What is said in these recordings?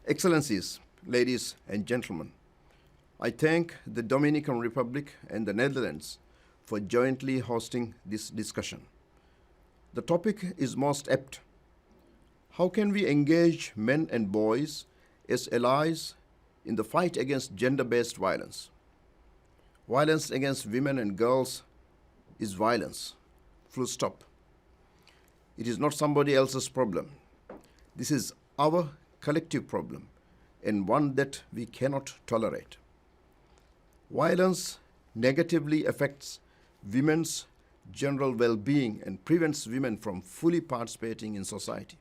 Excellencies, ladies and gentlemen, I thank the Dominican Republic and the Netherlands for jointly hosting this discussion. The topic is most apt. How can we engage men and boys as allies in the fight against gender-based violence? Violence against women and girls is violence, full stop. It is not somebody else's problem. This is our collective problem and one that we cannot tolerate. Violence negatively affects women's general well-being and prevents women from fully participating in society.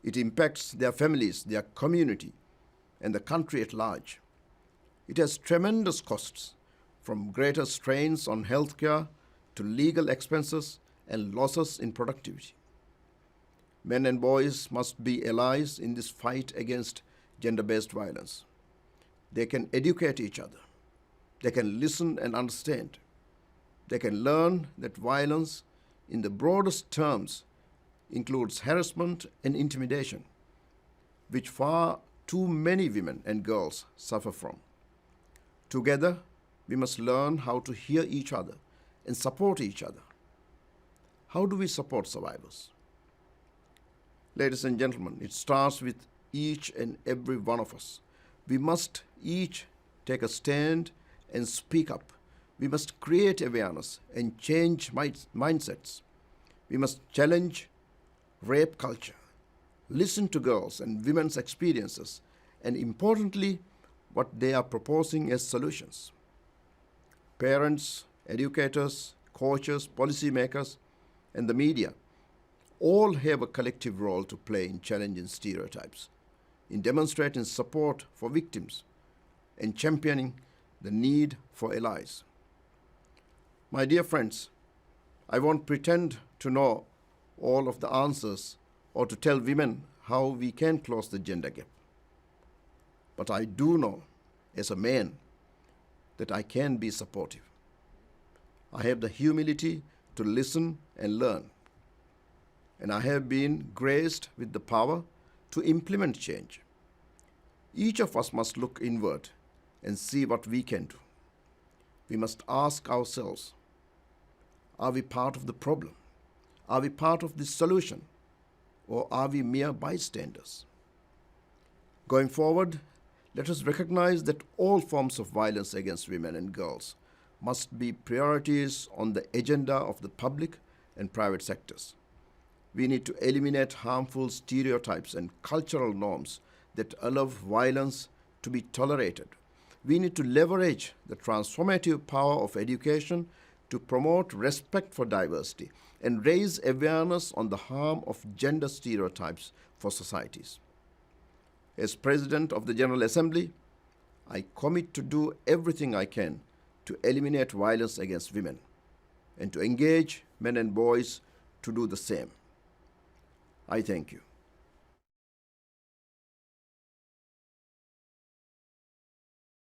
It impacts their families, their community, and the country at large. It has tremendous costs, from greater strains on healthcare to legal expenses and losses in productivity. Men and boys must be allies in this fight against gender-based violence. They can educate each other. They can listen and understand. They can learn that violence, in the broadest terms, includes harassment and intimidation, which far too many women and girls suffer from. Together, we must learn how to hear each other and support each other. How do we support survivors? Ladies and gentlemen, it starts with each and every one of us. We must each take a stand and speak up. We must create awareness and change mindsets. We must challenge rape culture, listen to girls and women's experiences, and importantly, what they are proposing as solutions. Parents, educators, coaches, policymakers, and the media all have a collective role to play in challenging stereotypes, in demonstrating support for victims, and championing the need for allies. My dear friends, I won't pretend to know all of the answers or to tell women how we can close the gender gap. But I do know, as a man, that I can be supportive. I have the humility to listen and learn. And I have been graced with the power to implement change. Each of us must look inward and see what we can do. We must ask ourselves, are we part of the problem? Are we part of the solution? Or are we mere bystanders? Going forward, let us recognize that all forms of violence against women and girls must be priorities on the agenda of the public and private sectors. We need to eliminate harmful stereotypes and cultural norms that allow violence to be tolerated. We need to leverage the transformative power of education to promote respect for diversity and raise awareness on the harm of gender stereotypes for societies. As President of the General Assembly, I commit to do everything I can to eliminate violence against women and to engage men and boys to do the same. I thank you.